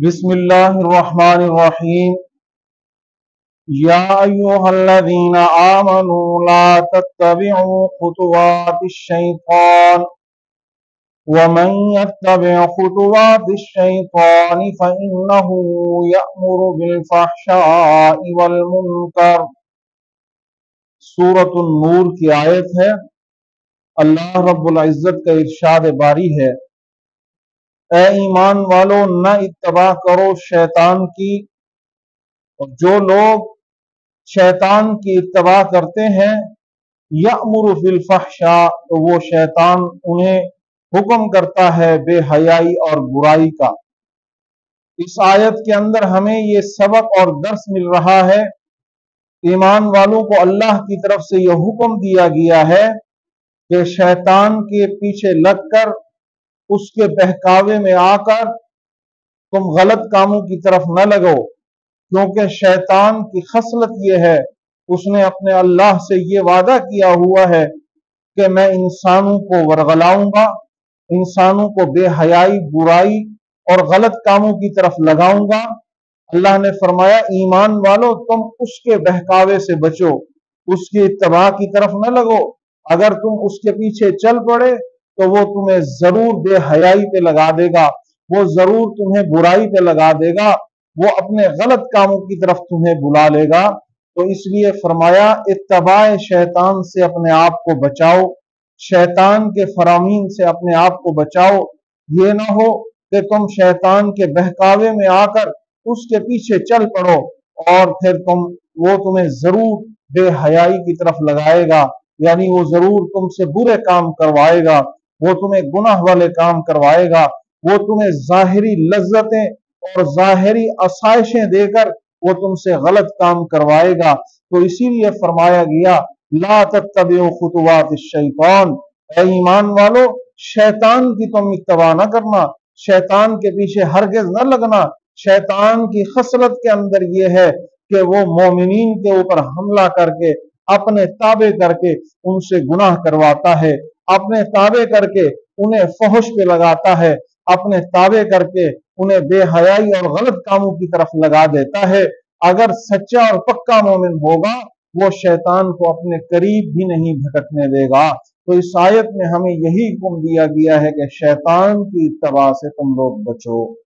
بسم اللہ الرحمن الرحیم یا ایہا الذین آمنوا لا تتبعوا خطوات الشیطان ومن يتبع خطوات الشیطان فإنه یأمر بالفحشاء والمنکر۔ سورۃ النور کی آیت ہے۔ اللہ رب العزت کا ارشاد باری ہے، اے ایمان والو نہ اتباع کرو شیطان کی، اور جو لوگ شیطان کی اتباع کرتے ہیں یأمر بالفحشاء تو وہ شیطان انہیں حکم کرتا ہے بے حیائی اور برائی کا۔ اس آیت کے اندر ہمیں یہ سبق اور درس مل رہا ہے، ایمان والوں کو اللہ کی طرف سے یہ حکم دیا گیا ہے کہ شیطان کے پیچھے لگ کر اس کے بہکاوے میں آ کر تم غلط کاموں کی طرف نہ لگو، کیونکہ شیطان کی خصلت یہ ہے، اس نے اپنے اللہ سے یہ وعدہ کیا ہوا ہے کہ میں انسانوں کو ورغلاؤں گا، انسانوں کو بے حیائی، برائی اور غلط کاموں کی طرف لگاؤں گا۔ اللہ نے فرمایا ایمان والو تم اس کے بہکاوے سے بچو، اس کی اتباع کی طرف نہ لگو۔ اگر تم اس کے پیچھے چل پڑے تو وہ تمہیں ضرور بے حیائی پہ لگا دے گا، وہ ضرور تمہیں برائی پہ لگا دے گا، وہ اپنے غلط کاموں کی طرف تمہیں بلا لے گا۔ تو اس لیے فرمایا اتباع شیطان سے اپنے آپ کو بچاؤ، شیطان کے فرامین سے اپنے آپ کو بچاؤ۔ یہ نہ ہو کہ تم شیطان کے بہکاوے میں آ کر اس کے پیچھے چل پڑو اور پھر وہ تمہیں ضرور بے حیائی کی طرف لگائے گا، یعنی وہ ضرور تم سے برے کام کروائے گا، وہ تمہیں گناہ والے کام کروائے گا، وہ تمہیں ظاہری لذتیں اور ظاہری آسائشیں دے کر وہ تم سے غلط کام کروائے گا۔ تو اسی لیے فرمایا گیا لا تتبعوا خطوات الشیطان، اے ایمان والو شیطان کی تم اتباع نہ کرنا، شیطان کے پیچھے ہرگز نہ لگنا۔ شیطان کی خصلت کے اندر یہ ہے کہ وہ مومنین کے اوپر حملہ کر کے اپنے تابع کر کے ان سے گناہ کرواتا ہے، اپنے تابع کر کے انہیں فحش پہ لگاتا ہے، اپنے تابع کر کے انہیں بے حیائی اور غلط کاموں کی طرف لگا دیتا ہے۔ اگر سچا اور پکا مومن ہوگا وہ شیطان کو اپنے قریب بھی نہیں بھٹکنے دے گا۔ تو اس آیت میں ہمیں یہی حکم دیا گیا ہے کہ شیطان کی اتباع سے تم لوگ بچو۔